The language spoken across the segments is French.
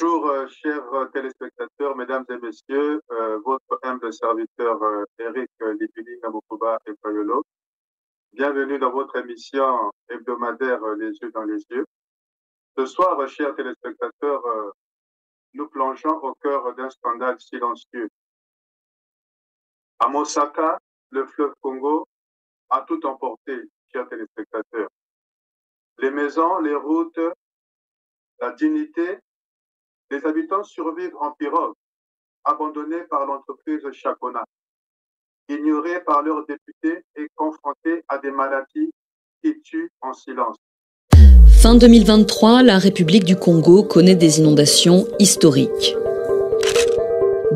Bonjour, chers téléspectateurs, mesdames et messieurs, votre humble serviteur Eric Libili Namokuba et Payolo. Bienvenue dans votre émission hebdomadaire Les yeux dans les yeux. Ce soir, chers téléspectateurs, nous plongeons au cœur d'un scandale silencieux. À Mosaka, le fleuve Congo a tout emporté, chers téléspectateurs. Les maisons, les routes, la dignité. Les habitants survivent en pirogue, abandonnés par l'entreprise Chacona, ignorés par leurs députés et confrontés à des maladies qui tuent en silence. Fin 2023, la République du Congo connaît des inondations historiques.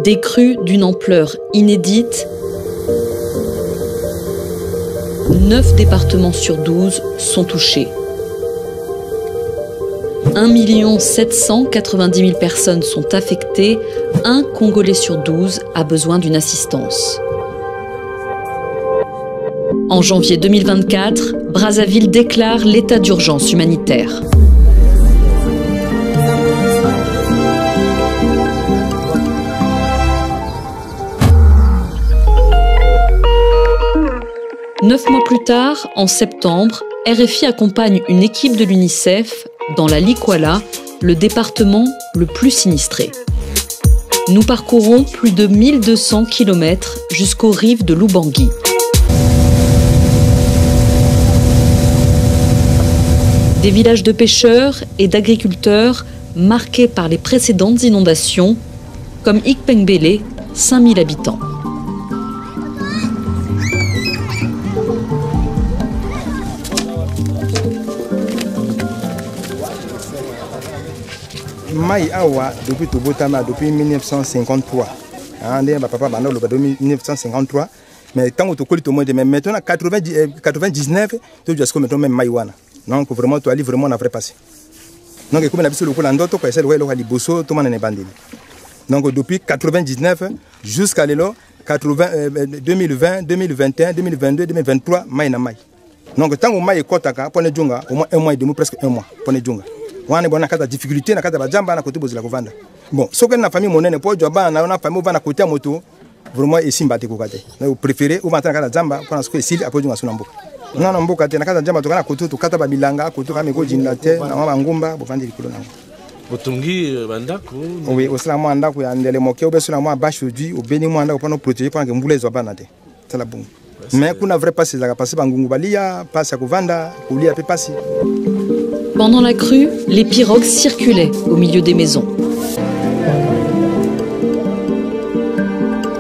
Des crues d'une ampleur inédite. 9 départements sur 12 sont touchés. 1 790 000 personnes sont affectées, un Congolais sur 12 a besoin d'une assistance. En janvier 2024, Brazzaville déclare l'état d'urgence humanitaire. Neuf mois plus tard, en septembre, RFI accompagne une équipe de l'UNICEF dans la Likwala, le département le plus sinistré. Nous parcourons plus de 1200 km jusqu'aux rives de l'Ubangi. Des villages de pêcheurs et d'agriculteurs marqués par les précédentes inondations, comme Ikpengbele, 5000 habitants. Mai awa depuis Tobotama depuis 1953. Papa Bandolo depuis 1953. Mais tant que tu connais même maintenant 99, tu dois comme même Maïwana. Donc vraiment tu as vraiment un vrai passé. Donc comme on a vu sur le coup l'andoto quoi c'est le local liboso tout le monde est bandé. Donc depuis 99 jusqu'à 2020, 2021, 2022, 2023 Mai na Mai. Donc tant que Mai kotaka pour ne junga au moins un mois et demi presque un mois pour ne junga. On a des difficultés, on a des jambes, on a côté de la Kovanda. Bon, ce que la famille monnaie pour job, on a famille on a côté moto, vraiment ici battre côté. Nous préférons on va entrer dans la jamba pour ce que ici après nous sommes non non beaucoup côté na jamba to kana côté to kata babilanga côté kama ko jinlate na mama ngumba bo vandi likolo nango. Botungi bandako. Oui, au cela moi ndako ya ndele moke obeso na moi bashudi obeni moi ndako pour protéger pour que mbula zo banate. C'est la bonne. Mais kuna vrai passer la passer bangungu balia, passer à Kovanda, kulia pe passer. Pendant la crue, les pirogues circulaient au milieu des maisons.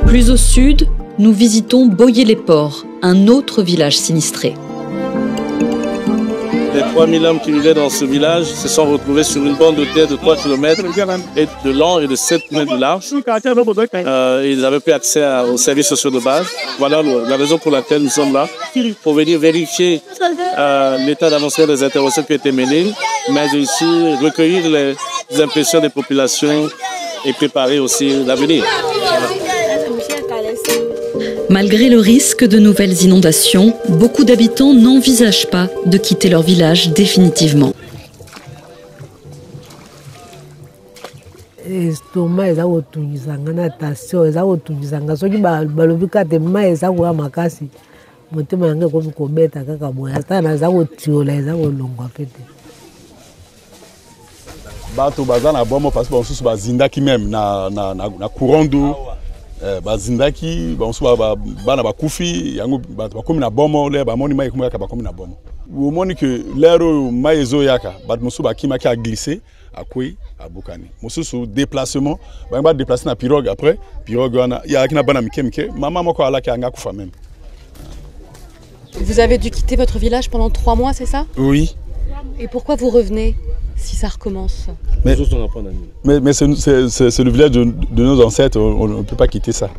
Plus au sud, nous visitons Boyé-les-Ports, un autre village sinistré. Les 3000 hommes qui vivaient dans ce village se sont retrouvés sur une bande de terre de 3 km de long et de 7 km de large. Ils avaient plus accès aux services sociaux de base. Voilà la raison pour laquelle nous sommes là, pour venir vérifier l'état d'avancement des interventions qui ont été menées, mais aussi recueillir les impressions des populations et préparer aussi l'avenir. Malgré le risque de nouvelles inondations, beaucoup d'habitants n'envisagent pas de quitter leur village définitivement. Bato bazana bomo parce que bonsusu bazindaki même na courant d'eau bazindaki bonsusu bana bakufi yango bato bakomi na bomo le ba moni mai kuma ka bakomi na bomo vous moni que l'ero mai ezo yaka bato musu bakima ki a glissé a koi a bukani mususu déplacement ba déplacer na pirogue après pirogue wana ya kina bana mikemike maman moko ala ki anga kufa même. Vous avez dû quitter votre village pendant 3 mois, c'est ça? Oui. Et pourquoi vous revenez si ça recommence? Mais c'est le village de nos ancêtres, on ne peut pas quitter ça.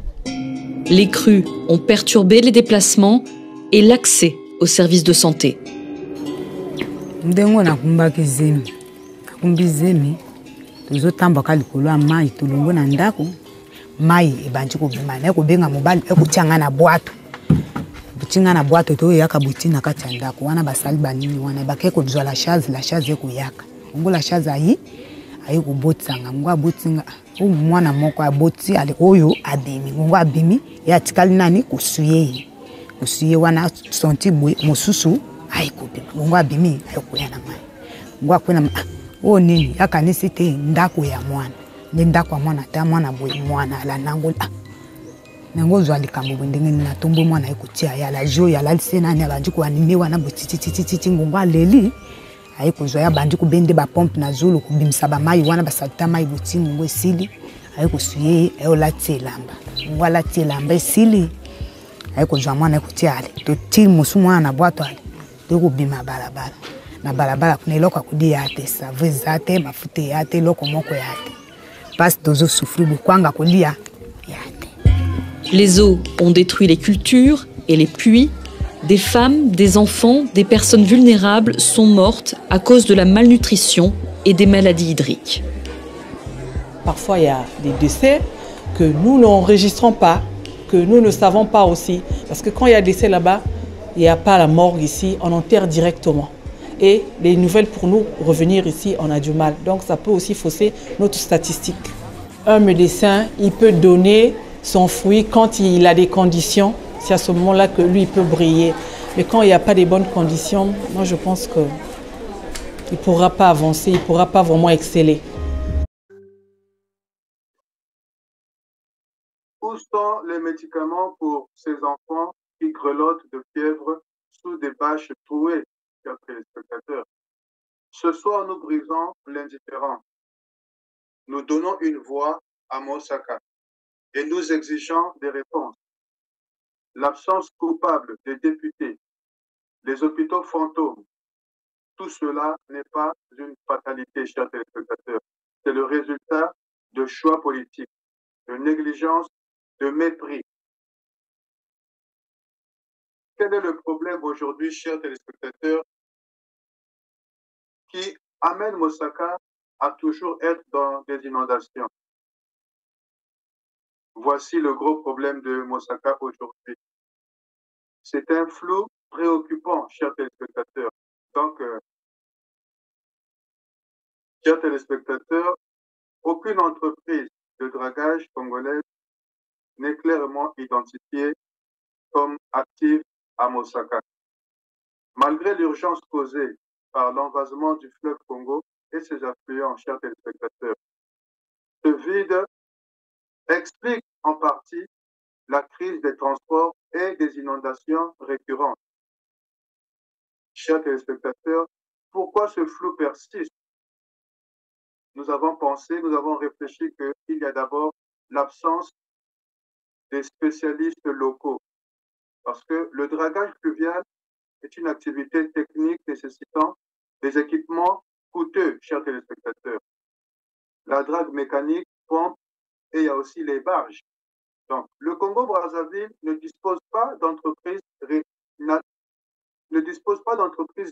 Les crues ont perturbé les déplacements et l'accès aux services de santé. Butinga na boîte to yaka butina kati ndako wana basali banini wana bakeko dzola chaise la chaise ko yaka ngo la chaise ayi aye kobotanga ngo abotinga o mwana moko aboti ale oyo abimi ngo abimi ya tikali nani kusuye wana senti mosusu aye kobima ngo abimi aye koya na mai ngo akwena o nini yakanisi te ndako ya mwana ne ndako ya mwana ta mwana boye mwana ala nango nango zwa likambo ndenge na tombo mwana ekutia ya la jo ya la sena ne banji ko anime wana botiti ngongo aleli ayi kozwa ya bandi kubende ba pompe na zulu kubimisa ba mai wana basalta mai buti ngongo esili ayi kosuye ayo lati elamba ngongo lati elamba esili ayi kozwa mwana ekutia ale to ti musu mwana na bwato ale to kubima balabala na balabala kuna eloko akudi ya te savwe za te mafuta ya te eloko moko ya te passe tozo souffrir bukwanga kolia ya te. Les eaux ont détruit les cultures et les puits. Des femmes, des enfants, des personnes vulnérables sont mortes à cause de la malnutrition et des maladies hydriques. Parfois, il y a des décès que nous n'enregistrons pas, que nous ne savons pas aussi. Parce que quand il y a décès là-bas, il n'y a pas la morgue ici, on enterre directement. Et les nouvelles pour nous, revenir ici, on a du mal. Donc ça peut aussi fausser notre statistique. Un médecin, il peut donner son fruit quand il a des conditions. C'est à ce moment-là que lui, il peut briller. Mais quand il n'y a pas de bonnes conditions, moi je pense qu'il ne pourra pas avancer, il ne pourra pas vraiment exceller. Où sont les médicaments pour ces enfants qui grelottent de fièvre sous des bâches trouées, chers téléspectateurs? Ce soir, nous brisons l'indifférence. Nous donnons une voix à Mosaka et nous exigeons des réponses. L'absence coupable des députés, les hôpitaux fantômes, tout cela n'est pas une fatalité, chers téléspectateurs. C'est le résultat de choix politiques, de négligence, de mépris. Quel est le problème aujourd'hui, chers téléspectateurs, qui amène Mosaka à toujours être dans des inondations? Voici le gros problème de Mosaka aujourd'hui. C'est un flou préoccupant, chers téléspectateurs. Donc, chers téléspectateurs, aucune entreprise de dragage congolaise n'est clairement identifiée comme active à Mosaka. Malgré l'urgence causée par l'envasement du fleuve Congo et ses affluents, chers téléspectateurs, ce vide explique en partie la crise des transports et des inondations récurrentes. Chers téléspectateurs, pourquoi ce flou persiste? Nous avons pensé, nous avons réfléchi qu'il y a d'abord l'absence des spécialistes locaux. Parce que le dragage fluvial est une activité technique nécessitant des équipements coûteux, chers téléspectateurs. La drague mécanique, pompe, et il y a aussi les barges. Donc, le Congo-Brazzaville ne dispose pas d'entreprises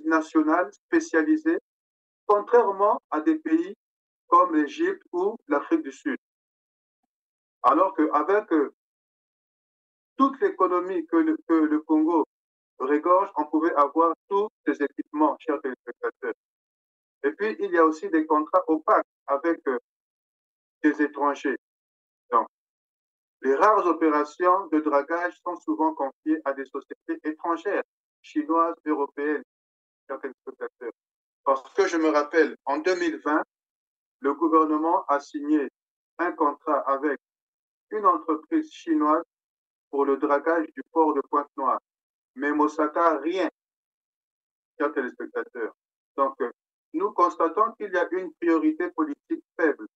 nationales spécialisées, contrairement à des pays comme l'Égypte ou l'Afrique du Sud. Alors qu'avec toute l'économie que le Congo regorge, on pouvait avoir tous ces équipements, chers téléspectateurs. Et puis, il y a aussi des contrats opaques avec des étrangers. Donc, les rares opérations de dragage sont souvent confiées à des sociétés étrangères, chinoises, européennes, chers téléspectateurs. Parce que je me rappelle, en 2020, le gouvernement a signé un contrat avec une entreprise chinoise pour le dragage du port de Pointe-Noire. Mais Mosaka, rien, chers téléspectateurs. Donc, nous constatons qu'il y a une priorité politique faible.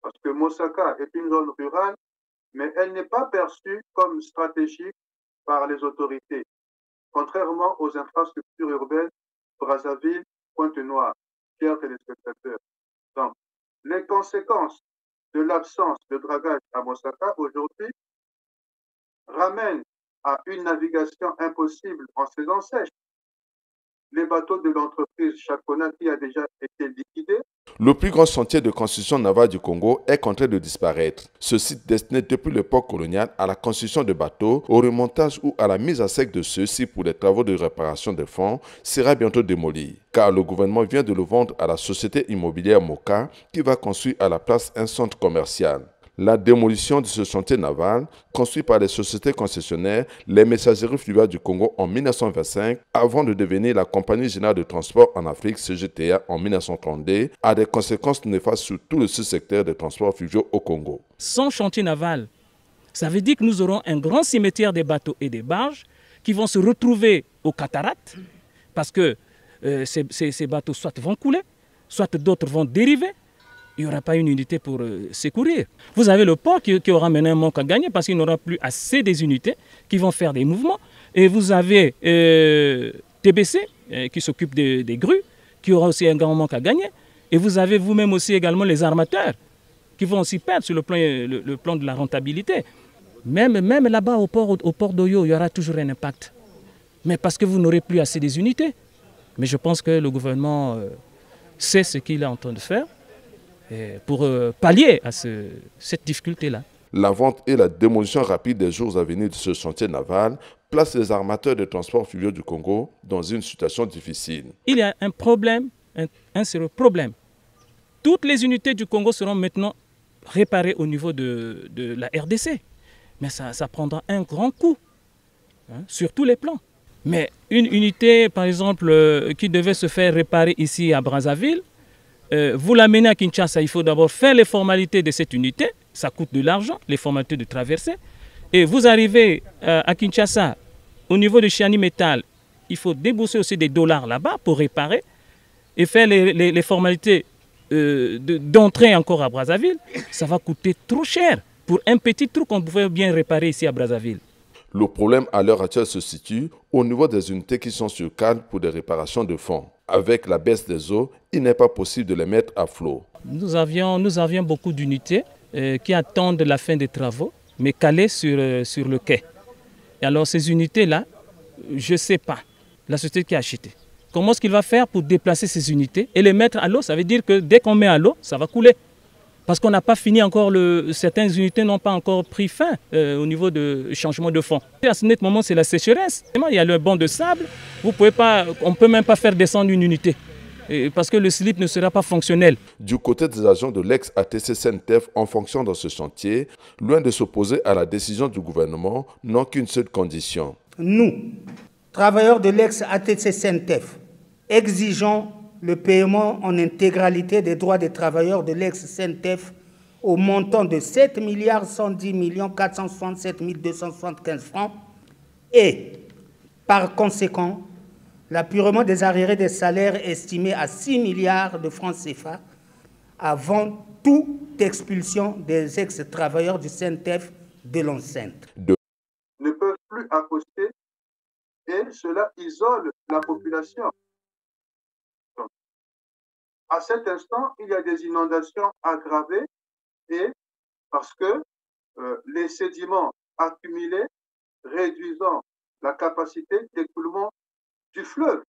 Parce que Mosaka est une zone rurale, mais elle n'est pas perçue comme stratégique par les autorités, contrairement aux infrastructures urbaines Brazzaville, Pointe-Noire, chers téléspectateurs. Donc, les conséquences de l'absence de dragage à Mosaka aujourd'hui ramènent à une navigation impossible en saison sèche. les bateaux de l'entreprise Chakona qui a déjà été liquidé. Le plus grand chantier de construction navale du Congo est en train de disparaître. Ce site destiné depuis l'époque coloniale à la construction de bateaux, au remontage ou à la mise à sec de ceux-ci pour les travaux de réparation des fonds sera bientôt démoli, car le gouvernement vient de le vendre à la société immobilière Moka qui va construire à la place un centre commercial. La démolition de ce chantier naval, construit par les sociétés concessionnaires, les Messageries fluviales du Congo en 1925, avant de devenir la Compagnie générale de transport en Afrique, CGTA, en 1932, a des conséquences néfastes sur tout le sous-secteur des transports fluviaux au Congo. Sans chantier naval, ça veut dire que nous aurons un grand cimetière des bateaux et des barges qui vont se retrouver aux cataractes, parce que ces bateaux soit vont couler, soit d'autres vont dériver. Il n'y aura pas une unité pour secourir. Vous avez le port qui aura maintenant un manque à gagner parce qu'il n'aura plus assez des unités qui vont faire des mouvements. Et vous avez TBC qui s'occupe des grues, qui aura aussi un grand manque à gagner. Et vous avez vous-même aussi également les armateurs qui vont aussi perdre sur le plan de la rentabilité. Même là-bas au port d'Oyo, il y aura toujours un impact. Mais parce que vous n'aurez plus assez des unités. Mais je pense que le gouvernement sait ce qu'il est en train de faire pour pallier à cette difficulté-là. La vente et la démolition rapide des jours à venir de ce chantier naval placent les armateurs de transport fluviaux du Congo dans une situation difficile. Il y a un problème, un sérieux problème. Toutes les unités du Congo seront maintenant réparées au niveau de la RDC. Mais ça prendra un grand coup, sur tous les plans. Mais une unité, par exemple, qui devait se faire réparer ici à Brazzaville, vous l'amenez à Kinshasa, il faut d'abord faire les formalités de cette unité, ça coûte de l'argent, les formalités de traversée. Et vous arrivez à Kinshasa, au niveau de Chiani Metal, il faut débourser aussi des dollars là-bas pour réparer et faire les formalités d'entrée encore à Brazzaville. Ça va coûter trop cher pour un petit truc qu'on pouvait bien réparer ici à Brazzaville. Le problème à l'heure actuelle se situe au niveau des unités qui sont sur cale pour des réparations de fonds. Avec la baisse des eaux, il n'est pas possible de les mettre à flot. Nous avions beaucoup d'unités qui attendent la fin des travaux, mais calées sur le quai. Et alors ces unités-là, je ne sais pas, la société qui a acheté, comment est-ce qu'il va faire pour déplacer ces unités et les mettre à l'eau? Ça veut dire que dès qu'on met à l'eau, ça va couler. Parce qu'on n'a pas fini encore, certaines unités n'ont pas encore pris fin au niveau de changement de fond. Et à ce net moment, c'est la sécheresse. Il y a le banc de sable, on ne peut même pas faire descendre une unité. Parce que le slip ne sera pas fonctionnel. Du côté des agents de l'ex-ATC SENTEF en fonction dans ce chantier, loin de s'opposer à la décision du gouvernement, n'ont qu'une seule condition. Nous, travailleurs de l'ex-ATC SENTEF, exigeons le paiement en intégralité des droits des travailleurs de l'ex-SENTEF au montant de 7 110 467 275 francs et, par conséquent, l'appurement des arriérés des salaires estimés à 6 milliards de francs CFA avant toute expulsion des ex-travailleurs du SENTEF de l'enceinte. Ne peuvent plus accoster et cela isole la population. Donc, à cet instant, il y a des inondations aggravées et parce que les sédiments accumulés réduisant la capacité d'écoulement du fleuve.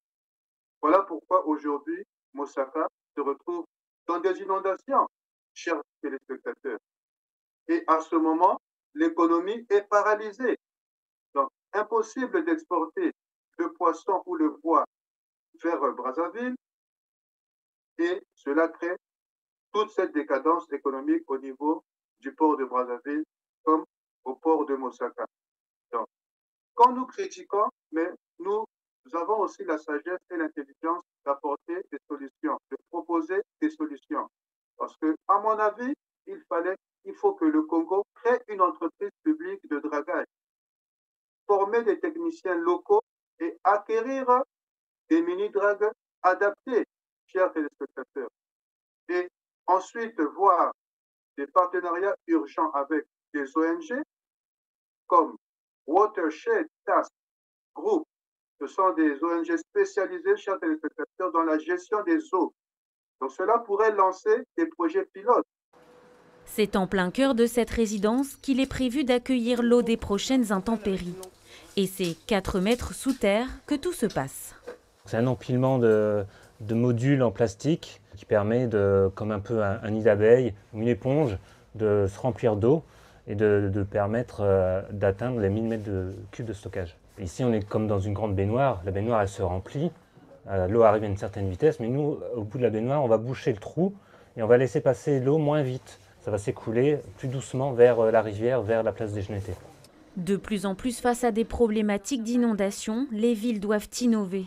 Voilà pourquoi aujourd'hui, Mosaka se retrouve dans des inondations, chers téléspectateurs. Et à ce moment, l'économie est paralysée. Donc, impossible d'exporter le poisson ou le bois vers Brazzaville et cela crée toute cette décadence économique au niveau du port de Brazzaville comme au port de Mosaka. Donc, quand nous critiquons, mais nous avons aussi la sagesse et l'intelligence d'apporter des solutions, de proposer des solutions. Parce que, à mon avis, il faut que le Congo crée une entreprise publique de dragage, former des techniciens locaux et acquérir des mini-dragues adaptés, chers téléspectateurs. Et ensuite, voir des partenariats urgents avec des ONG comme Watershed Task Group. Ce sont des ONG spécialisées, chers téléspectateurs, dans la gestion des eaux. Donc cela pourrait lancer des projets pilotes. C'est en plein cœur de cette résidence qu'il est prévu d'accueillir l'eau des prochaines intempéries. Et c'est 4 mètres sous terre que tout se passe. C'est un empilement de modules en plastique qui permet, comme un peu un nid d'abeille ou une éponge, de se remplir d'eau et de permettre d'atteindre les 1000 mètres cubes de stockage. Ici, on est comme dans une grande baignoire. La baignoire, elle se remplit. L'eau arrive à une certaine vitesse, mais nous, au bout de la baignoire, on va boucher le trou et on va laisser passer l'eau moins vite. Ça va s'écouler plus doucement vers la rivière, vers la place des Genetais. De plus en plus face à des problématiques d'inondation, les villes doivent innover.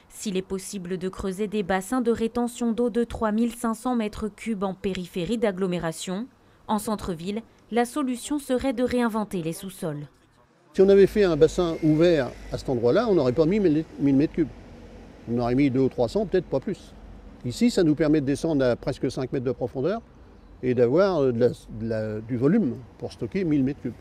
S'il est possible de creuser des bassins de rétention d'eau de 3500 mètres cubes en périphérie d'agglomération, en centre-ville, la solution serait de réinventer les sous-sols. Si on avait fait un bassin ouvert à cet endroit-là, on n'aurait pas mis 1000 mètres cubes. On aurait mis 200 ou 300, peut-être pas plus. Ici, ça nous permet de descendre à presque 5 mètres de profondeur et d'avoir du volume pour stocker 1000 mètres cubes.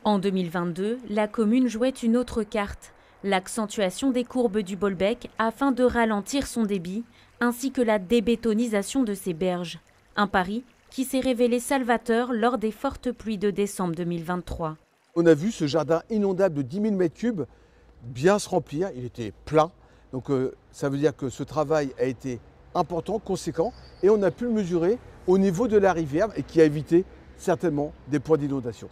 En 2022, la commune jouait une autre carte, l'accentuation des courbes du Bolbec afin de ralentir son débit, ainsi que la débétonisation de ses berges. Un pari qui s'est révélé salvateur lors des fortes pluies de décembre 2023. On a vu ce jardin inondable de 10 000 mètres cubes bien se remplir, il était plein. Donc ça veut dire que ce travail a été important, conséquent, et on a pu le mesurer au niveau de la rivière et qui a évité certainement des points d'inondation.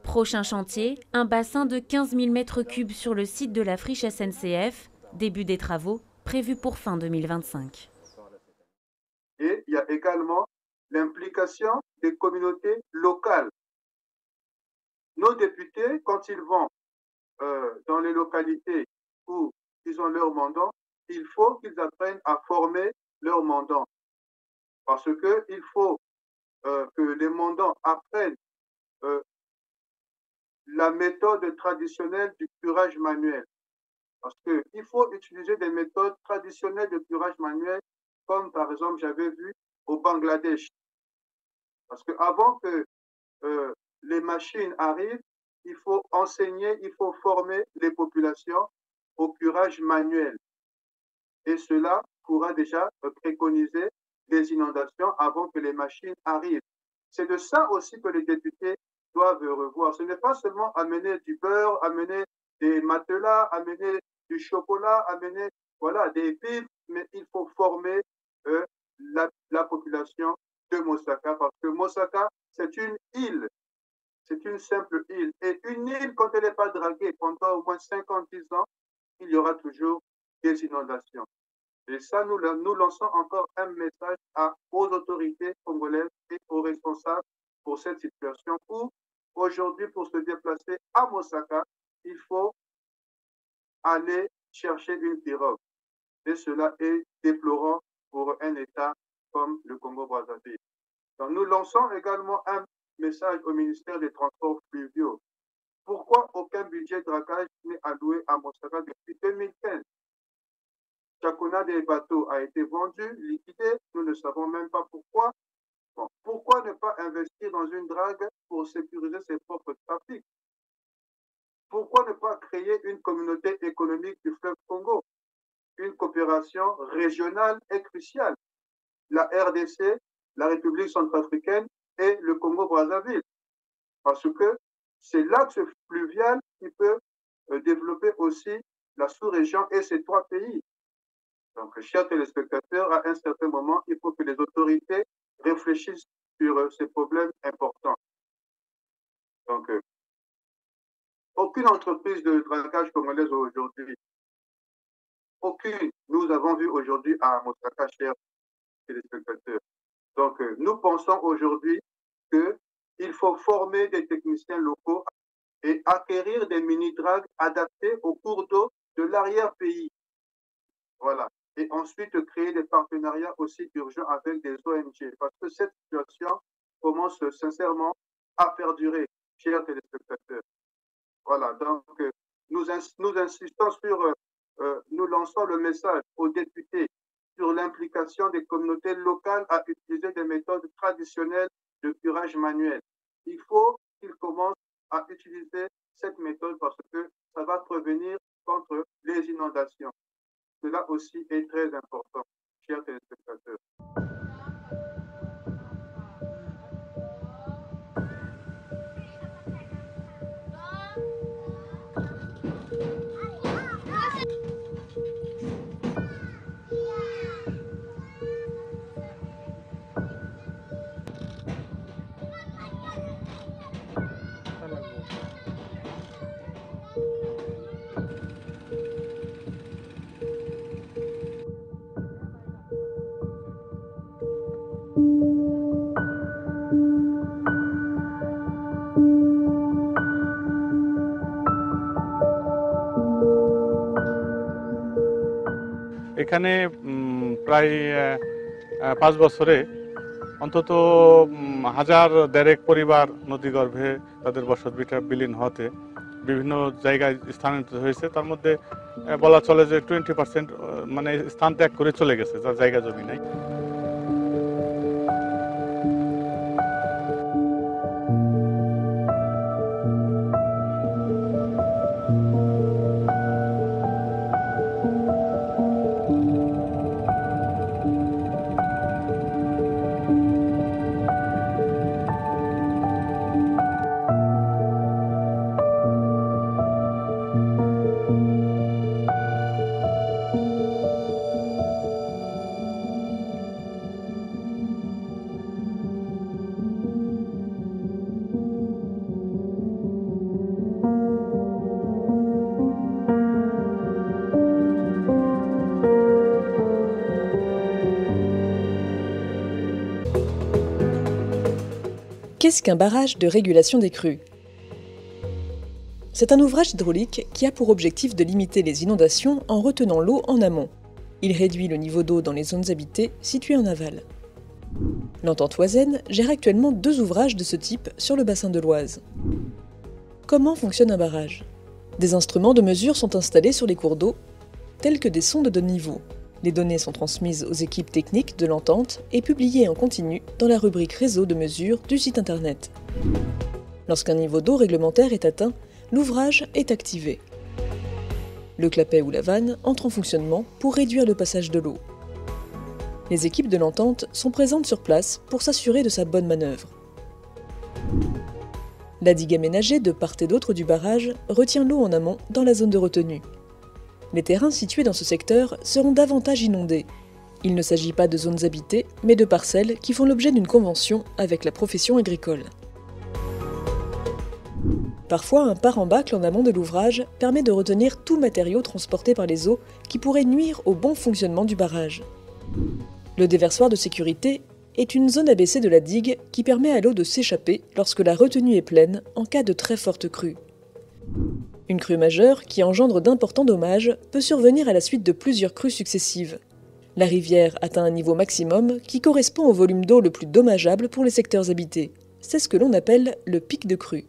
Prochain chantier, un bassin de 15 000 mètres cubes sur le site de la friche SNCF, début des travaux prévus pour fin 2025. Et il y a également l'implication des communautés locales. Nos députés, quand ils vont dans les localités où ils ont leur mandant, il faut qu'ils apprennent à former leur mandant. Parce qu'il faut que les mandants apprennent la méthode traditionnelle du curage manuel. Parce qu'il faut utiliser des méthodes traditionnelles de curage manuel, comme par exemple j'avais vu au Bangladesh. Parce qu'avant que les machines arrivent, il faut enseigner, il faut former les populations au curage manuel. Et cela pourra déjà préconiser des inondations avant que les machines arrivent. C'est de ça aussi que les députés doivent revoir. Ce n'est pas seulement amener du beurre, amener des matelas, amener du chocolat, amener des vivres, mais il faut former la population de Mosaka, parce que Mosaka, c'est une île, c'est une simple île. Et une île, quand elle n'est pas draguée pendant au moins 50-10 ans, il y aura toujours des inondations. Et ça, nous lançons encore un message aux autorités congolaises et aux responsables pour cette situation où, aujourd'hui, pour se déplacer à Mosaka, il faut aller chercher une pirogue. Et cela est déplorant pour un État comme le Congo-Brazzaville. Donc, nous lançons également un message au ministère des Transports fluviaux. Pourquoi aucun budget de dragage n'est alloué à Mosaka depuis 2015? Chacun des bateaux a été vendu, liquidé, nous ne savons même pas pourquoi. Bon, pourquoi ne pas investir dans une drague pour sécuriser ses propres trafics? Pourquoi ne pas créer une communauté économique du fleuve Congo? Une coopération régionale est cruciale. La RDC, la République centrafricaine et le Congo-Brazzaville. Parce que c'est l'axe fluvial qui peut développer aussi la sous-région et ces trois pays. Donc, chers téléspectateurs, à un certain moment, il faut que les autorités réfléchissent sur ces problèmes importants. Donc, aucune entreprise de dragage congolaise aujourd'hui, aucune, nous avons vu aujourd'hui à Mosaka, chers téléspectateurs. Donc, nous pensons aujourd'hui qu'il faut former des techniciens locaux et acquérir des mini-dragues adaptés au cours d'eau de l'arrière-pays. Voilà. Et ensuite, créer des partenariats aussi urgents avec des ONG. Parce que cette situation commence sincèrement à perdurer, chers téléspectateurs. Voilà. Donc, nous insistons sur, nous lançons le message aux députés sur l'implication des communautés locales à utiliser des méthodes traditionnelles de curage manuel. Il faut qu'ils commencent à utiliser cette méthode parce que ça va prévenir contre les inondations. Cela aussi est très important, chers téléspectateurs. এখানে প্রায় 5 বছরে অন্তত 1000 পরিবার নদীগর্ভে তাদের বসতভিটা বিলীন হতে বিভিন্ন জায়গায় স্থানান্তরিত হয়েছে। তার মধ্যে বলা চলে যে 20% মানে স্থান ত্যাগ করে চলে গেছে, যার জায়গা জমি নাই। Qu'est-ce qu'un barrage de régulation des crues? C'est un ouvrage hydraulique qui a pour objectif de limiter les inondations en retenant l'eau en amont. Il réduit le niveau d'eau dans les zones habitées situées en aval. L'entente Oisenne gère actuellement 2 ouvrages de ce type sur le bassin de l'Oise. Comment fonctionne un barrage? Des instruments de mesure sont installés sur les cours d'eau, tels que des sondes de niveau. Les données sont transmises aux équipes techniques de l'entente et publiées en continu dans la rubrique réseau de mesure du site internet. Lorsqu'un niveau d'eau réglementaire est atteint, l'ouvrage est activé. Le clapet ou la vanne entre en fonctionnement pour réduire le passage de l'eau. Les équipes de l'entente sont présentes sur place pour s'assurer de sa bonne manœuvre. La digue aménagée de part et d'autre du barrage retient l'eau en amont dans la zone de retenue. Les terrains situés dans ce secteur seront davantage inondés. Il ne s'agit pas de zones habitées, mais de parcelles qui font l'objet d'une convention avec la profession agricole. Parfois, un pare-en-bacle en amont de l'ouvrage permet de retenir tout matériau transporté par les eaux qui pourrait nuire au bon fonctionnement du barrage. Le déversoir de sécurité est une zone abaissée de la digue qui permet à l'eau de s'échapper lorsque la retenue est pleine en cas de très forte crue. Une crue majeure, qui engendre d'importants dommages, peut survenir à la suite de plusieurs crues successives. La rivière atteint un niveau maximum qui correspond au volume d'eau le plus dommageable pour les secteurs habités. C'est ce que l'on appelle le pic de crue.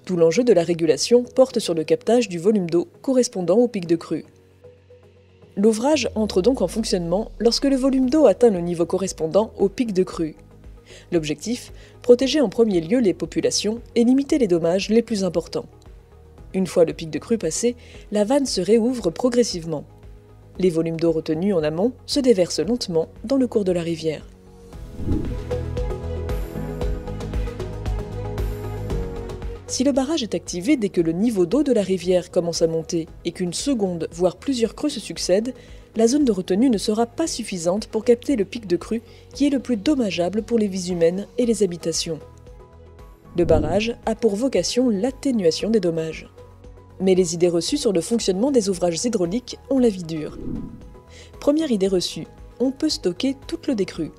Tout l'enjeu de la régulation porte sur le captage du volume d'eau correspondant au pic de crue. L'ouvrage entre donc en fonctionnement lorsque le volume d'eau atteint le niveau correspondant au pic de crue. L'objectif, protéger en premier lieu les populations et limiter les dommages les plus importants. Une fois le pic de crue passé, la vanne se réouvre progressivement. Les volumes d'eau retenus en amont se déversent lentement dans le cours de la rivière. Si le barrage est activé dès que le niveau d'eau de la rivière commence à monter et qu'une seconde, voire plusieurs crues se succèdent, la zone de retenue ne sera pas suffisante pour capter le pic de crue qui est le plus dommageable pour les vies humaines et les habitations. Le barrage a pour vocation l'atténuation des dommages. Mais les idées reçues sur le fonctionnement des ouvrages hydrauliques ont la vie dure. Première idée reçue, on peut stocker toute l'eau des crues.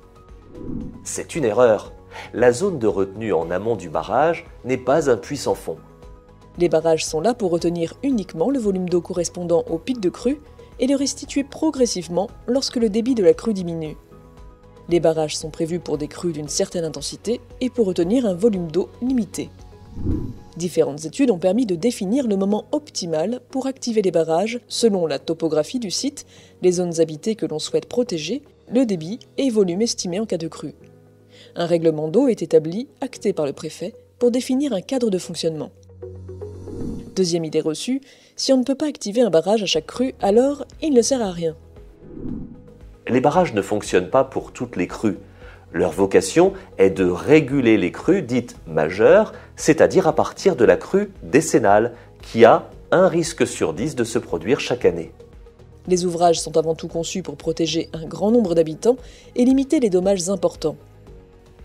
C'est une erreur. La zone de retenue en amont du barrage n'est pas un puits sans fond. Les barrages sont là pour retenir uniquement le volume d'eau correspondant au pic de crue et le restituer progressivement lorsque le débit de la crue diminue. Les barrages sont prévus pour des crues d'une certaine intensité et pour retenir un volume d'eau limité. Différentes études ont permis de définir le moment optimal pour activer les barrages selon la topographie du site, les zones habitées que l'on souhaite protéger, le débit et volume estimé en cas de crue. Un règlement d'eau est établi, acté par le préfet, pour définir un cadre de fonctionnement. Deuxième idée reçue, si on ne peut pas activer un barrage à chaque crue, alors il ne sert à rien. Les barrages ne fonctionnent pas pour toutes les crues. Leur vocation est de réguler les crues dites majeures, c'est-à-dire à partir de la crue décennale, qui a 1 risque sur 10 de se produire chaque année. Les ouvrages sont avant tout conçus pour protéger un grand nombre d'habitants et limiter les dommages importants.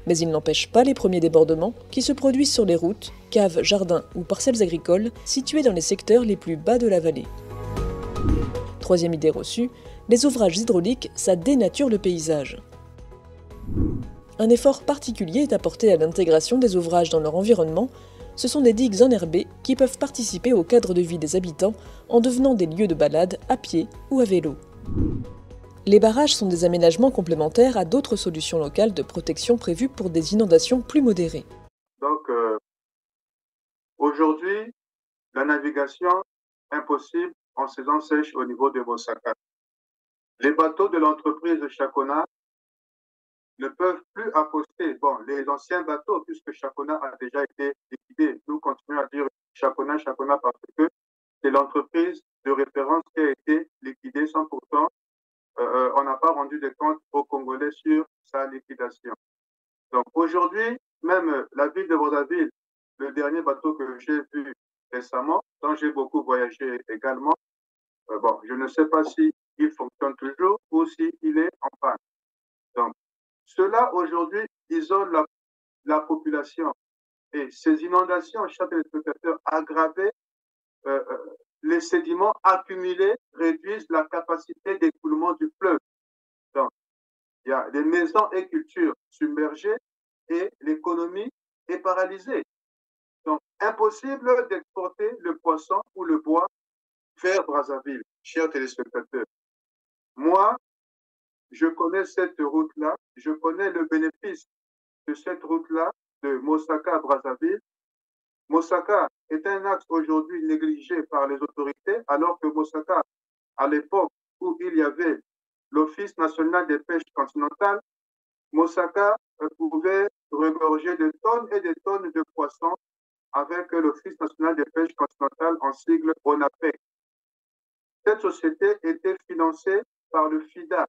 Mais ils n'empêchent pas les premiers débordements qui se produisent sur les routes, caves, jardins ou parcelles agricoles situées dans les secteurs les plus bas de la vallée. Troisième idée reçue, les ouvrages hydrauliques, ça dénature le paysage. Un effort particulier est apporté à l'intégration des ouvrages dans leur environnement. Ce sont des digues enherbées qui peuvent participer au cadre de vie des habitants en devenant des lieux de balade à pied ou à vélo. Les barrages sont des aménagements complémentaires à d'autres solutions locales de protection prévues pour des inondations plus modérées. Donc, aujourd'hui, la navigation impossible en saison sèche au niveau de Mosaka. Les bateaux de l'entreprise Chakona ne peuvent plus accoster. Bon, les anciens bateaux, puisque Chakona a déjà été liquidé, nous continuons à dire Chakona parce que c'est l'entreprise de référence qui a été liquidée sans pourtant on n'a pas rendu de compte aux Congolais sur sa liquidation. Donc aujourd'hui, même la ville de Brazzaville, le dernier bateau que j'ai vu récemment, dont j'ai beaucoup voyagé également, bon, je ne sais pas s'il fonctionne toujours ou s'il est en panne. Donc, cela aujourd'hui isole la population. Et ces inondations, chers téléspectateurs, aggravées, les sédiments accumulés réduisent la capacité d'écoulement du fleuve. Donc, il y a des maisons et cultures submergées et l'économie est paralysée. Donc, impossible d'exporter le poisson ou le bois vers Brazzaville, chers téléspectateurs. Moi, je connais cette route-là, je connais le bénéfice de cette route-là, de Mosaka à Brazzaville. Mosaka est un axe aujourd'hui négligé par les autorités, alors que Mosaka, à l'époque où il y avait l'Office national des pêches continentales, Mosaka pouvait regorger de tonnes et de tonnes de poissons avec l'Office national des pêches continentales en sigle ONAPEC. Cette société était financée par le FIDA,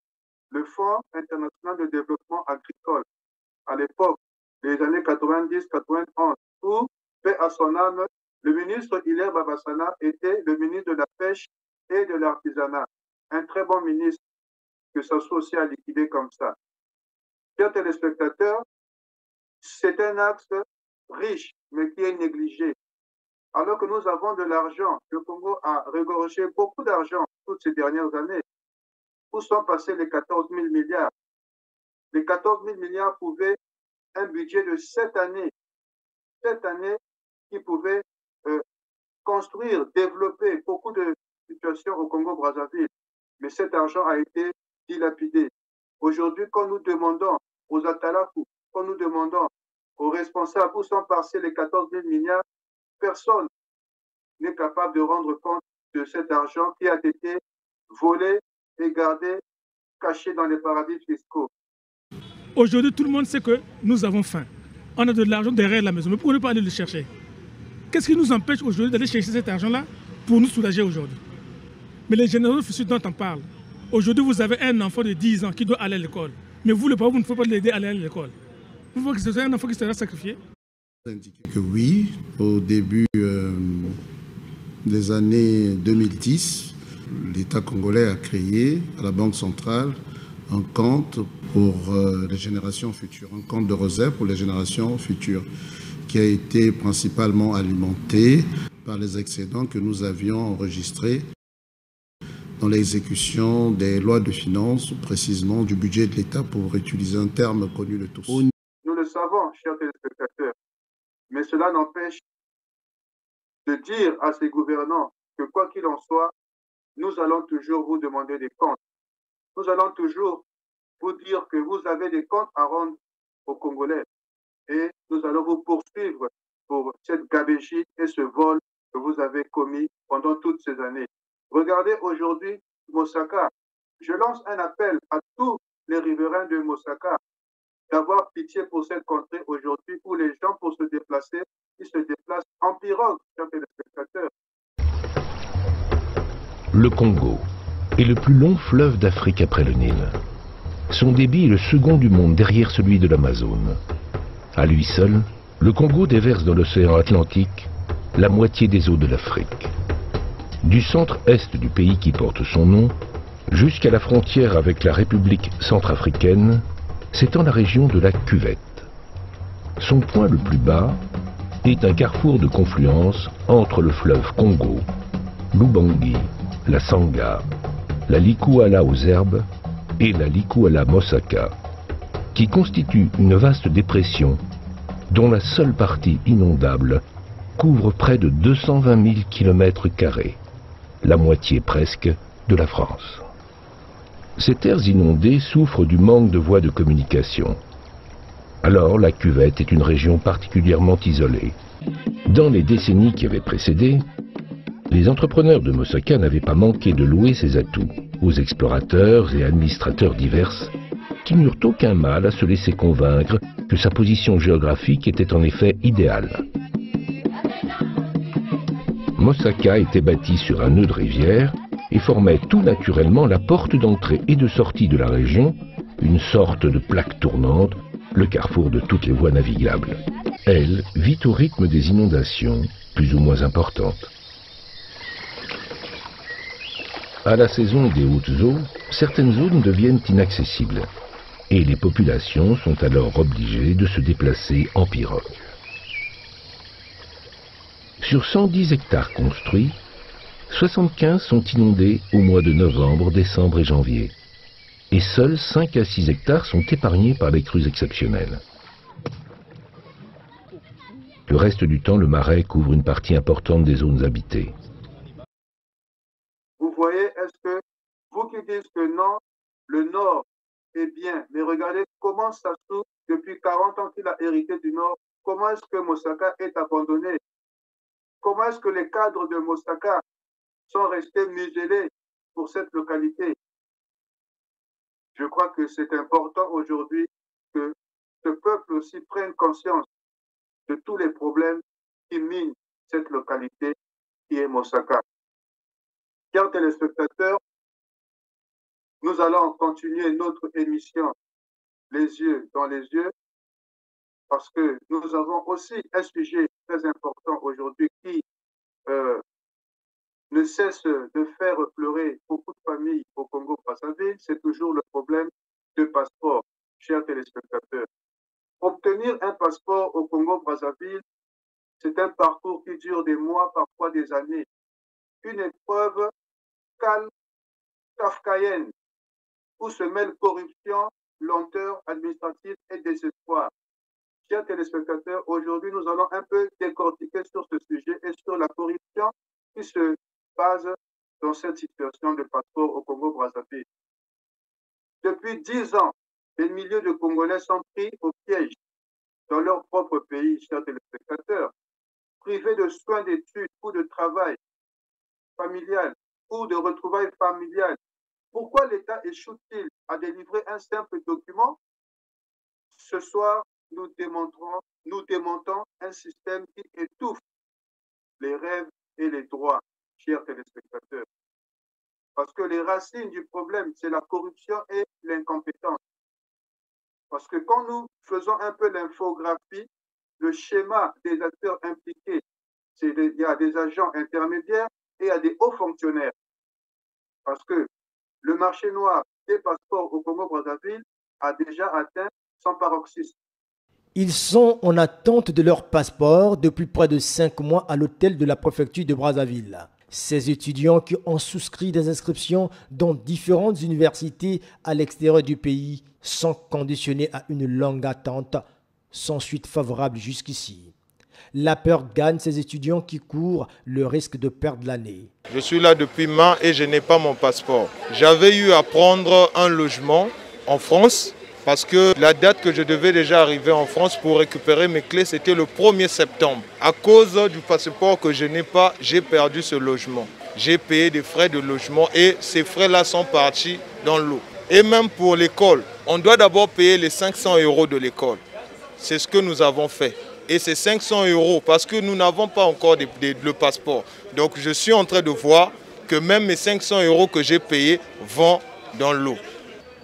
le Fonds international de développement agricole, à l'époque, des années 90-91, où, paix à son âme, le ministre Hilaire Babassana était le ministre de la Pêche et de l'Artisanat. Un très bon ministre, que ça soit aussi à liquider comme ça. Chers téléspectateurs, c'est un axe riche, mais qui est négligé. Alors que nous avons de l'argent, le Congo a regorgé beaucoup d'argent toutes ces dernières années. Où sont passés les 14 000 milliards? Les 14 000 milliards pouvaient un budget de 7 années. 7 années qui pouvaient construire, développer beaucoup de situations au Congo-Brazzaville. Mais cet argent a été dilapidé. Aujourd'hui, quand nous demandons aux Atalafou, quand nous demandons aux responsables où sont passés les 14 000 milliards, personne n'est capable de rendre compte de cet argent qui a été volé et gardé, caché dans les paradis fiscaux. Aujourd'hui, tout le monde sait que nous avons faim. On a de l'argent derrière la maison, mais pourquoi ne pas aller le chercher? Qu'est-ce qui nous empêche aujourd'hui d'aller chercher cet argent-là pour nous soulager aujourd'hui? Mais les générations futures dont on parle, aujourd'hui vous avez un enfant de 10 ans qui doit aller à l'école, mais vous, les parents, vous ne pouvez pas l'aider à aller à l'école. Vous voyez que c'est un enfant qui sera sacrifié? Que oui, au début des années 2010, l'État congolais a créé à la Banque centrale un compte pour les générations futures, un compte de réserve pour les générations futures, qui a été principalement alimenté par les excédents que nous avions enregistrés dans l'exécution des lois de finances, précisément du budget de l'État, pour utiliser un terme connu de tous. Nous le savons, chers téléspectateurs, mais cela n'empêche de dire à ces gouvernants que quoi qu'il en soit, nous allons toujours vous demander des comptes. Nous allons toujours vous dire que vous avez des comptes à rendre aux Congolais. Et nous allons vous poursuivre pour cette gabegie et ce vol que vous avez commis pendant toutes ces années. Regardez aujourd'hui Mosaka. Je lance un appel à tous les riverains de Mosaka d'avoir pitié pour cette contrée aujourd'hui où les gens, pour se déplacer, ils se déplacent en pirogue, chers téléspectateurs. Le Congo est le plus long fleuve d'Afrique après le Nil. Son débit est le second du monde derrière celui de l'Amazone. À lui seul, le Congo déverse dans l'océan Atlantique la moitié des eaux de l'Afrique. Du centre-est du pays qui porte son nom, jusqu'à la frontière avec la République centrafricaine, s'étend la région de la Cuvette. Son point le plus bas est un carrefour de confluence entre le fleuve Congo, l'Ubangi, la Sanga, la Likuala aux herbes et la Likuala Mosaka, qui constitue une vaste dépression dont la seule partie inondable couvre près de 220 000 km², la moitié presque de la France. Ces terres inondées souffrent du manque de voies de communication. Alors la cuvette est une région particulièrement isolée. Dans les décennies qui avaient précédé, les entrepreneurs de Mosaka n'avaient pas manqué de louer ses atouts aux explorateurs et administrateurs divers qui n'eurent aucun mal à se laisser convaincre que sa position géographique était en effet idéale. Mosaka était bâtie sur un nœud de rivière et formait tout naturellement la porte d'entrée et de sortie de la région, une sorte de plaque tournante, le carrefour de toutes les voies navigables. Elle vit au rythme des inondations, plus ou moins importantes. À la saison des hautes eaux, certaines zones deviennent inaccessibles et les populations sont alors obligées de se déplacer en pirogue. Sur 110 hectares construits, 75 sont inondés au mois de novembre, décembre et janvier. Et seuls 5 à 6 hectares sont épargnés par les crues exceptionnelles. Le reste du temps, le marais couvre une partie importante des zones habitées. Vous voyez, est-ce que vous qui dites que non, le Nord est bien, mais regardez comment ça souffre depuis 40 ans qu'il a hérité du Nord, comment est-ce que Mosaka est abandonné? Comment est-ce que les cadres de Mosaka sont restés muselés pour cette localité? Je crois que c'est important aujourd'hui que ce peuple aussi prenne conscience de tous les problèmes qui minent cette localité qui est Mosaka. Chers téléspectateurs, nous allons continuer notre émission Les yeux dans les yeux parce que nous avons aussi un sujet très important aujourd'hui qui ne cesse de faire pleurer beaucoup de familles au Congo-Brazzaville, c'est toujours le problème de passeport, chers téléspectateurs. Obtenir un passeport au Congo-Brazzaville, c'est un parcours qui dure des mois, parfois des années. Une épreuve calme, kafkaïenne, où se mêlent corruption, lenteur administrative et désespoir. Chers téléspectateurs, aujourd'hui, nous allons un peu décortiquer sur ce sujet et sur la corruption qui se base dans cette situation de passeport au Congo-Brazzaville. Depuis 10 ans, des milliers de Congolais sont pris au piège dans leur propre pays, chers téléspectateurs, privés de soins d'études ou de travail familial ou de retrouvailles familiales. Pourquoi l'État échoue-t-il à délivrer un simple document? Ce soir, nous démontons un système qui étouffe les rêves et les droits, chers téléspectateurs. Parce que les racines du problème, c'est la corruption et l'incompétence. Parce que quand nous faisons un peu l'infographie, le schéma des acteurs impliqués, il y a des agents intermédiaires et il y a des hauts fonctionnaires. Parce que le marché noir des passeports au Congo-Brazzaville a déjà atteint son paroxysme. Ils sont en attente de leur passeport depuis près de 5 mois à l'hôtel de la préfecture de Brazzaville. Ces étudiants qui ont souscrit des inscriptions dans différentes universités à l'extérieur du pays sont conditionnés à une longue attente sans suite favorable jusqu'ici. La peur gagne ces étudiants qui courent le risque de perdre l'année. Je suis là depuis mai et je n'ai pas mon passeport. J'avais eu à prendre un logement en France parce que la date que je devais déjà arriver en France pour récupérer mes clés, c'était le 1er septembre. À cause du passeport que je n'ai pas, j'ai perdu ce logement. J'ai payé des frais de logement et ces frais-là sont partis dans l'eau. Et même pour l'école, on doit d'abord payer les 500 € de l'école. C'est ce que nous avons fait. Et c'est 500 € parce que nous n'avons pas encore le passeport. Donc je suis en train de voir que même mes 500 € que j'ai payés vont dans l'eau.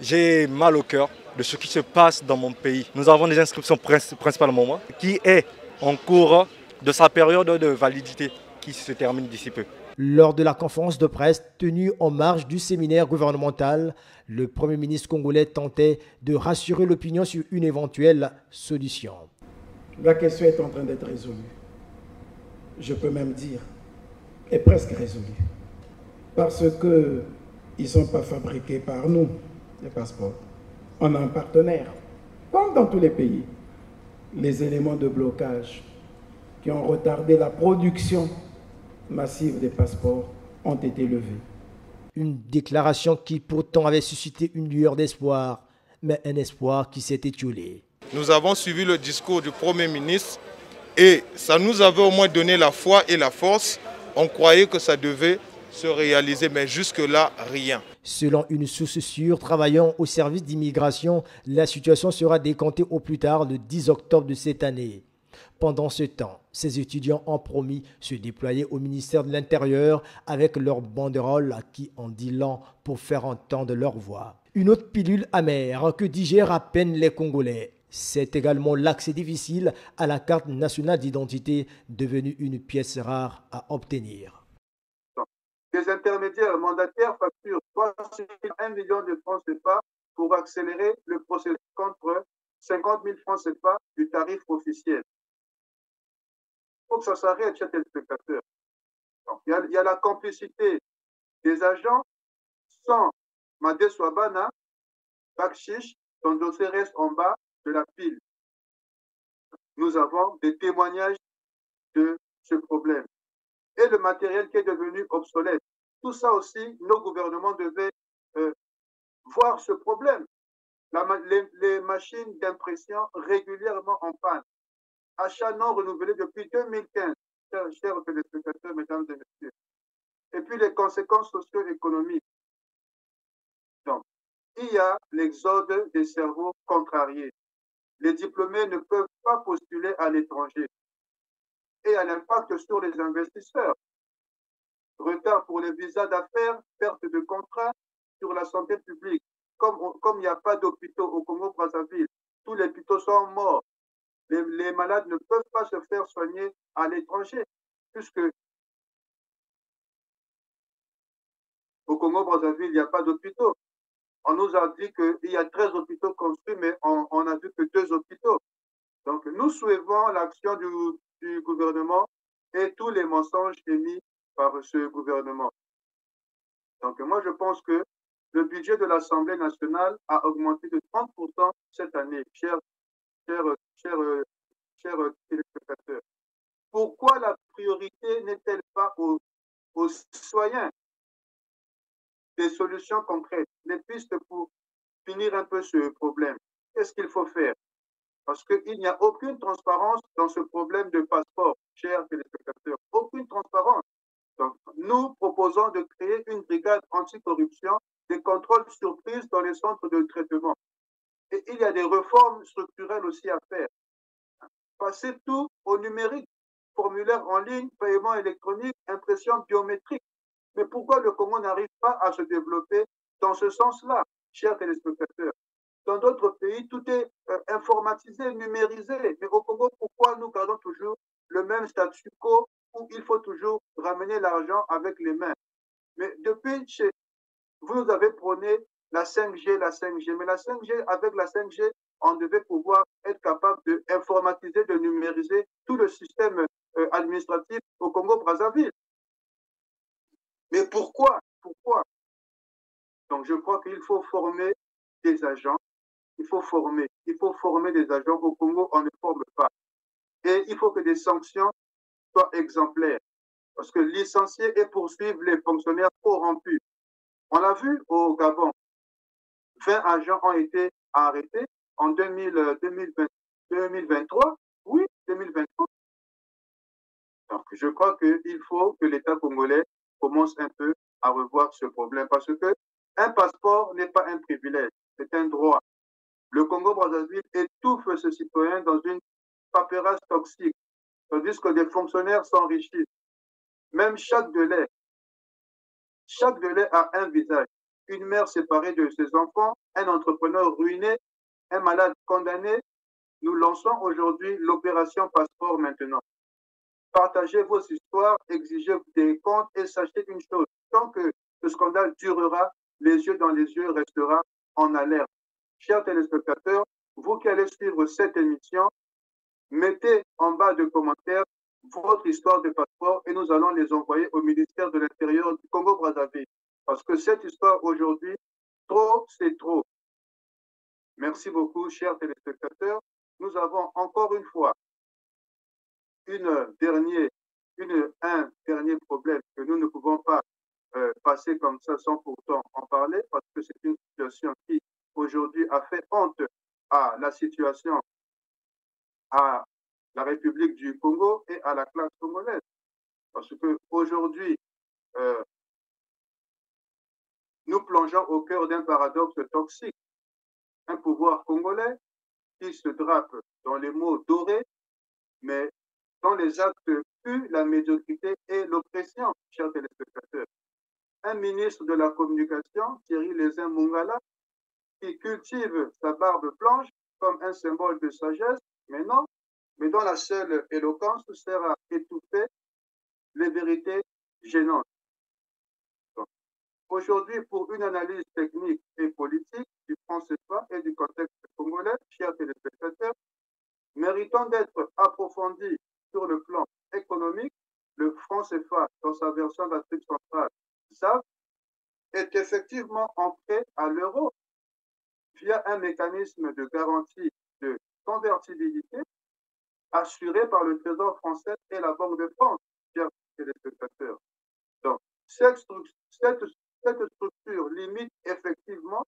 J'ai mal au cœur de ce qui se passe dans mon pays. Nous avons des inscriptions principalement qui est en cours de sa période de validité qui se termine d'ici peu. Lors de la conférence de presse tenue en marge du séminaire gouvernemental, le Premier ministre congolais tentait de rassurer l'opinion sur une éventuelle solution. La question est en train d'être résolue. Je peux même dire, est presque résolue. Parce qu'ils ne sont pas fabriqués par nous, les passeports. On a un partenaire, comme dans tous les pays. Les éléments de blocage qui ont retardé la production massive des passeports ont été levés. Une déclaration qui pourtant avait suscité une lueur d'espoir, mais un espoir qui s'est étiolé. Nous avons suivi le discours du Premier ministre et ça nous avait au moins donné la foi et la force. On croyait que ça devait se réaliser, mais jusque-là, rien. Selon une source sûre travaillant au service d'immigration, la situation sera décomptée au plus tard le 10 octobre de cette année. Pendant ce temps, ces étudiants ont promis se déployer au ministère de l'Intérieur avec leur banderole qui en dit long pour faire entendre leur voix. Une autre pilule amère que digèrent à peine les Congolais. C'est également l'accès difficile à la carte nationale d'identité, devenue une pièce rare à obtenir. Des intermédiaires mandataires facturent 1 million de francs CFA pour accélérer le processus contre 50 000 francs CFA du tarif officiel. Il faut que ça s'arrête, chers téléspectateurs. Il y a la complicité des agents sans Madé Swabana, Bakshish, son dossier reste en bas de la pile. Nous avons des témoignages de ce problème. Et le matériel qui est devenu obsolète. Tout ça aussi, nos gouvernements devaient voir ce problème. Les machines d'impression régulièrement en panne. Achat non renouvelé depuis 2015, chers téléspectateurs, mesdames et messieurs. Et puis les conséquences socio-économiques. Donc, il y a l'exode des cerveaux contrariés. Les diplômés ne peuvent pas postuler à l'étranger. Et à l'impact sur les investisseurs. Retard pour les visas d'affaires, perte de contrats sur la santé publique. Comme il n'y a pas d'hôpitaux au Congo-Brazzaville, tous les hôpitaux sont morts. Les malades ne peuvent pas se faire soigner à l'étranger, puisque au Congo-Brazzaville, il n'y a pas d'hôpitaux. On nous a dit qu'il y a 13 hôpitaux construits, mais on n'a vu que 2 hôpitaux. Donc, nous suivons l'action du gouvernement et tous les mensonges émis par ce gouvernement. Donc, moi, je pense que le budget de l'Assemblée nationale a augmenté de 30% cette année, chers téléspectateurs. Pourquoi la priorité n'est-elle pas aux citoyens? Des solutions concrètes, des pistes pour finir un peu ce problème. Qu'est-ce qu'il faut faire? Parce qu'il n'y a aucune transparence dans ce problème de passeport, chers téléspectateurs. Aucune transparence. Donc, nous proposons de créer une brigade anticorruption, des contrôles surprises dans les centres de traitement. Et il y a des réformes structurelles aussi à faire. Passer tout au numérique, formulaire en ligne, paiement électronique, impression biométrique. Mais pourquoi le Congo n'arrive pas à se développer dans ce sens-là, chers téléspectateurs? Dans d'autres pays, tout est informatisé, numérisé. Mais au Congo, pourquoi nous gardons toujours le même statu quo où il faut toujours ramener l'argent avec les mains? Mais depuis, vous nous avez prôné la 5G, mais la 5G, avec la 5G, on devait pouvoir être capable d'informatiser, de numériser tout le système administratif au Congo-Brazzaville. Mais pourquoi? Donc je crois qu'il faut former des agents. Il faut former des agents. Au Congo, on ne forme pas. Et il faut que des sanctions soient exemplaires. Parce que licencier et poursuivre les fonctionnaires corrompus. On l'a vu au Gabon. 20 agents ont été arrêtés en 2023. Oui, 2023. Donc je crois qu'il faut que l'État congolais commence un peu à revoir ce problème. Parce que un passeport n'est pas un privilège, c'est un droit. Le Congo-Brazzaville étouffe ce citoyen dans une paperasse toxique, tandis que des fonctionnaires s'enrichissent. Même chaque de lait a un visage. Une mère séparée de ses enfants, un entrepreneur ruiné, un malade condamné. Nous lançons aujourd'hui l'opération Passeport maintenant. Partagez vos histoires, exigez des comptes et sachez une chose. Tant que ce scandale durera, les yeux dans les yeux restera en alerte. Chers téléspectateurs, vous qui allez suivre cette émission, mettez en bas de commentaires votre histoire de passeport et nous allons les envoyer au ministère de l'Intérieur du Congo-Brazzaville. Parce que cette histoire aujourd'hui, trop, c'est trop. Merci beaucoup, chers téléspectateurs. Nous avons encore une fois un dernier problème que nous ne pouvons pas passer passer comme ça sans pourtant en parler, parce que c'est une situation qui, aujourd'hui, a fait honte à la situation, à la République du Congo et à la classe congolaise. Parce qu'aujourd'hui, nous plongeons au cœur d'un paradoxe toxique. Un pouvoir congolais qui se drape dans les mots dorés, mais dans les actes pue la médiocrité et l'oppression, chers téléspectateurs. Un ministre de la Communication, Thierry Lézin Mungala, qui cultive sa barbe blanche comme un symbole de sagesse, mais non, mais dont la seule éloquence sert à étouffer les vérités gênantes. Aujourd'hui, pour une analyse technique et politique du franc CFA et du contexte congolais, chers téléspectateurs, méritant d'être approfondis sur le plan économique, le franc CFA, dans sa version d'Afrique centrale, ZAF, est effectivement ancré à l'euro via un mécanisme de garantie de convertibilité assuré par le Trésor français et la Banque de France, chers téléspectateurs. Donc, cette structure limite effectivement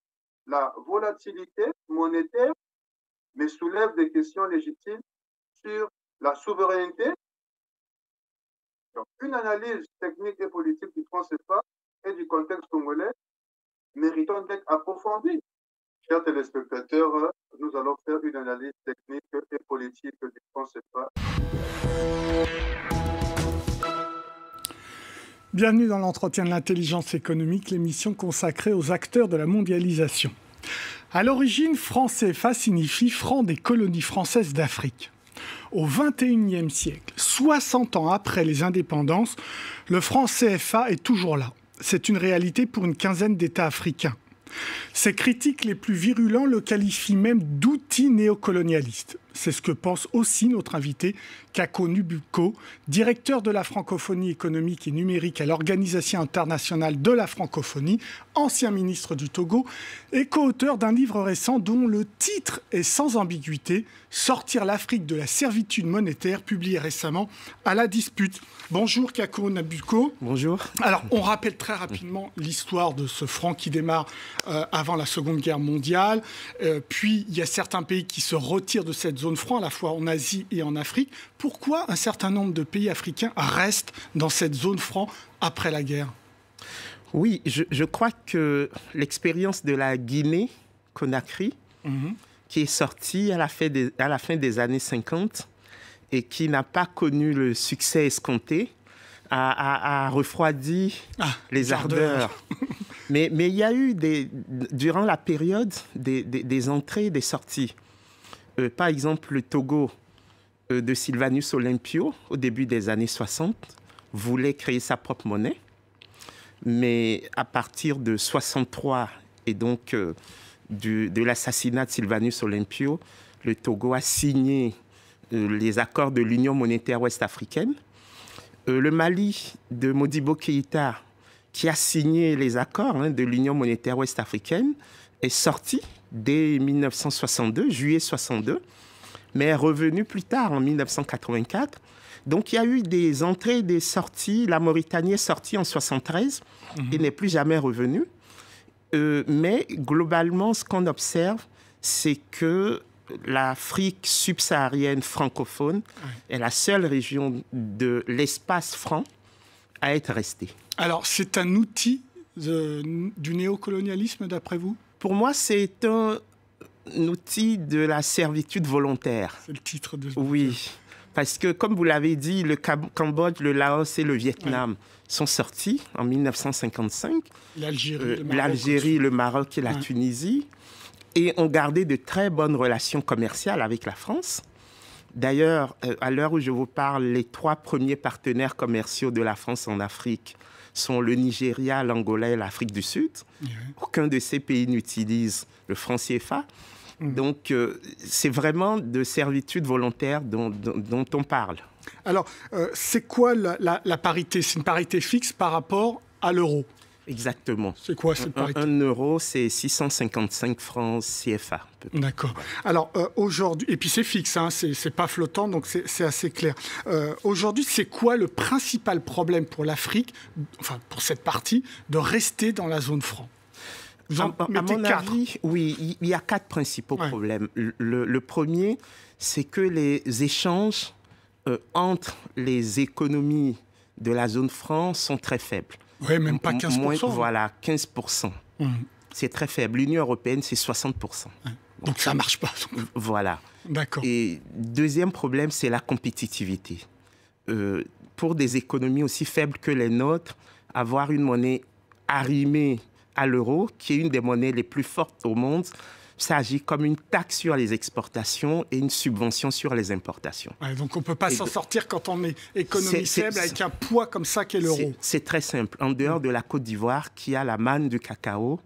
la volatilité monétaire, mais soulève des questions légitimes sur la souveraineté. Donc, une analyse technique et politique du franc CFA et du contexte congolais méritant d'être approfondie. Chers téléspectateurs, nous allons faire une analyse technique et politique du franc CFA. Bienvenue dans l'entretien de l'intelligence économique, l'émission consacrée aux acteurs de la mondialisation. À l'origine, franc CFA signifie franc des colonies françaises d'Afrique. Au XXIe siècle, 60 ans après les indépendances, le franc CFA est toujours là. C'est une réalité pour une quinzaine d'États africains. Ses critiques les plus virulents le qualifient même d'outil néocolonialiste. C'est ce que pense aussi notre invité, Kako Nubuko, directeur de la francophonie économique et numérique à l'Organisation internationale de la francophonie, ancien ministre du Togo et co-auteur d'un livre récent dont le titre est sans ambiguïté, « Sortir l'Afrique de la servitude monétaire », publié récemment à La Dispute. Bonjour Kako Nubuko. Bonjour. Alors, on rappelle très rapidement l'histoire de ce franc qui démarre avant la Seconde Guerre mondiale. Puis, il y a certains pays qui se retirent de cette zone franc, à la fois en Asie et en Afrique. Pourquoi un certain nombre de pays africains restent dans cette zone franc après la guerre ? Oui, je crois que l'expérience de la Guinée-Conakry, qui est sortie à la fin des années 50 et qui n'a pas connu le succès escompté, a refroidi les ardeurs. mais il y a eu, durant la période, des entrées et des sorties. Par exemple, le Togo de Sylvanus Olympio, au début des années 60, voulait créer sa propre monnaie. Mais à partir de 63 et donc de l'assassinat de Sylvanus Olympio, le Togo a signé les accords de l'Union monétaire ouest-africaine. Le Mali de Modibo Keïta, qui a signé les accords de l'Union monétaire ouest-africaine, est sorti dès 1962, juillet 62, mais est revenu plus tard, en 1984. Donc, il y a eu des entrées et des sorties. La Mauritanie est sortie en 73 et n'est plus jamais revenue. Mais globalement, ce qu'on observe, c'est que l'Afrique subsaharienne francophone est la seule région de l'espace franc à être restée. Alors, c'est un outil du néocolonialisme, d'après vous ? Pour moi, c'est un outil de la servitude volontaire. C'est le titre de... Oui, parce que, comme vous l'avez dit, le Cambodge, le Laos et le Vietnam sont sortis en 1955. L'Algérie, le Maroc et la Tunisie. Et ont gardé de très bonnes relations commerciales avec la France. D'ailleurs, à l'heure où je vous parle, les 3 premiers partenaires commerciaux de la France en Afrique sont le Nigeria, l'Angola et l'Afrique du Sud. Aucun de ces pays n'utilise le franc CFA. Donc, c'est vraiment de servitude volontaire dont on parle. Alors, c'est quoi la parité ? C'est une parité fixe par rapport à l'euro ? Exactement. C'est quoi cette parité? 1 euro, c'est 655 francs CFA. D'accord. Alors aujourd'hui, et puis c'est fixe, hein, c'est pas flottant, donc c'est assez clair. Aujourd'hui, c'est quoi le principal problème pour l'Afrique, enfin pour cette partie, de rester dans la zone franc? À mon avis, oui, il y a 4 principaux problèmes. Le premier, c'est que les échanges entre les économies de la zone franc sont très faibles. Oui, même pas 15%. Voilà, 15%. C'est très faible. L'Union européenne, c'est 60%. Donc ça ne marche pas. Voilà. D'accord. Et deuxième problème, c'est la compétitivité. Pour des économies aussi faibles que les nôtres, avoir une monnaie arrimée à l'euro, qui est une des monnaies les plus fortes au monde, ça agit comme une taxe sur les exportations et une subvention sur les importations. Ouais, donc on ne peut pas s'en sortir quand on est économie faible avec un poids comme ça qu'est l'euro. C'est très simple. En dehors de la Côte d'Ivoire, qui a la manne du cacao,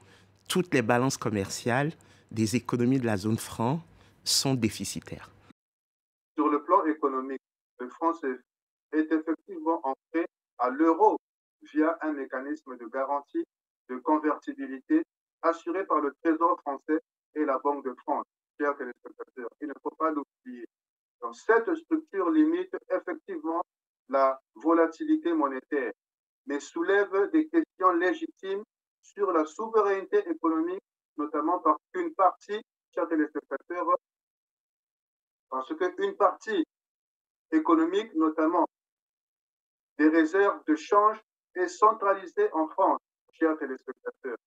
toutes les balances commerciales des économies de la zone franc sont déficitaires. Sur le plan économique, le franc est effectivement ancré à l'euro via un mécanisme de garantie de convertibilité assuré par le Trésor français et la Banque de France, chers téléspectateurs. Il ne faut pas l'oublier. Donc, cette structure limite effectivement la volatilité monétaire, mais soulève des questions légitimes sur la souveraineté économique, notamment parce qu'une partie, chers téléspectateurs, parce qu'une partie économique, notamment des réserves de change, est centralisée en France, chers téléspectateurs.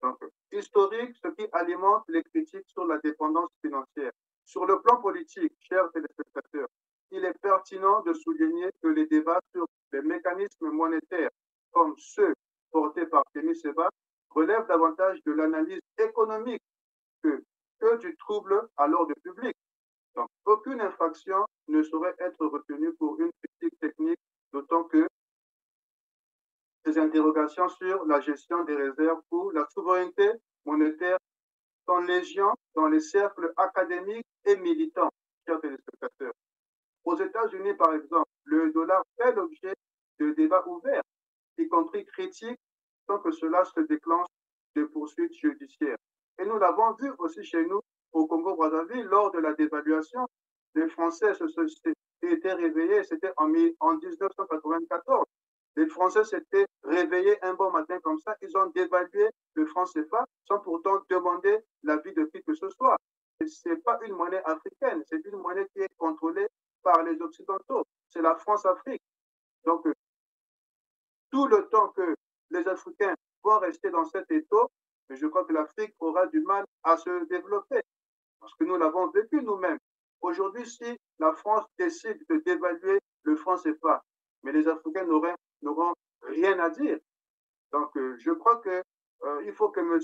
Donc, historique, ce qui alimente les critiques sur la dépendance financière. Sur le plan politique, chers téléspectateurs, il est pertinent de souligner que les débats sur les mécanismes monétaires, comme ceux portés par Kémy Séba, relèvent davantage de l'analyse économique que du trouble à l'ordre public. Donc, aucune infraction ne saurait être retenue pour une critique technique, d'autant que des interrogations sur la gestion des réserves ou la souveraineté monétaire sont légion dans les cercles académiques et militants, chers téléspectateurs. Aux États-Unis, par exemple, le dollar fait l'objet de débats ouverts, y compris critiques, sans que cela se déclenche de poursuites judiciaires. Et nous l'avons vu aussi chez nous, au Congo-Brazzaville, lors de la dévaluation. Les Français s'étaient réveillés, c'était en 1994. Les Français s'étaient réveillés un bon matin comme ça, ils ont dévalué le franc CFA sans pourtant demander l'avis de qui que ce soit. Ce n'est pas une monnaie africaine, c'est une monnaie qui est contrôlée par les Occidentaux. C'est la France-Afrique. Donc, tout le temps que les Africains vont rester dans cet étau, mais je crois que l'Afrique aura du mal à se développer, parce que nous l'avons vécu nous-mêmes. Aujourd'hui, si la France décide de dévaluer le franc CFA, mais les Africains n'auront rien à dire. Donc, je crois qu'il faut que M.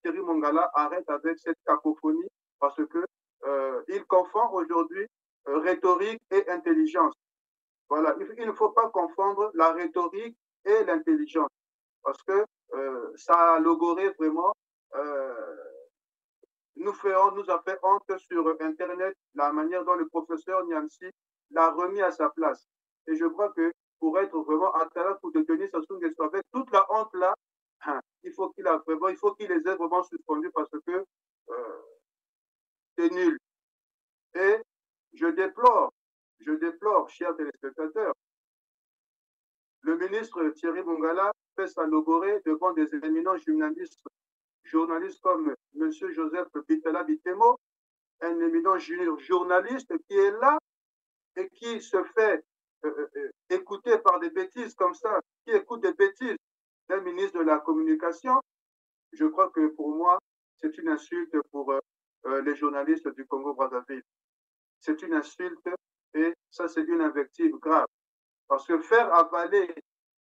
Thierry Mongala arrête avec cette cacophonie, parce qu'il confond aujourd'hui rhétorique et intelligence. Voilà, il ne faut pas confondre la rhétorique et l'intelligence, parce que ça a logoré vraiment, nous a fait honte sur Internet la manière dont le professeur Niamsi l'a remis à sa place. Et je crois que pour être vraiment à talent pour détenir Sassou Nguesso avec toute la honte là, il faut qu'il les ait vraiment suspendus, parce que c'est nul. Et je déplore, chers téléspectateurs, le ministre Thierry Mongala fait sa logorée devant des éminents journalistes comme M. Joseph Bitala Bitemo, un éminent journaliste qui est là et qui se fait écouter par des bêtises comme ça, qui écoute des bêtises d'un ministre de la Communication. Je crois que pour moi, c'est une insulte pour les journalistes du Congo-Brazzaville. C'est une insulte et ça, c'est une invective grave. Parce que faire avaler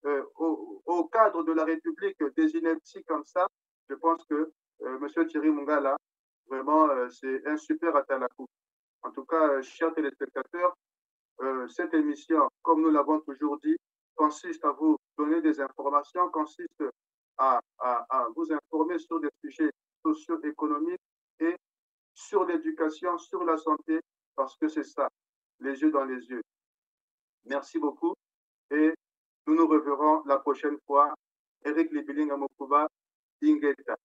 au cadre de la République des inepties comme ça, je pense que M. Thierry Mongala, vraiment, c'est un super atalakou. En tout cas, chers téléspectateurs, cette émission, comme nous l'avons toujours dit, consiste à vous donner des informations, consiste à vous informer sur des sujets socio-économiques et sur l'éducation, sur la santé, parce que c'est ça, les yeux dans les yeux. Merci beaucoup et nous nous reverrons la prochaine fois Eric Libilinga Mokuba Ingeta.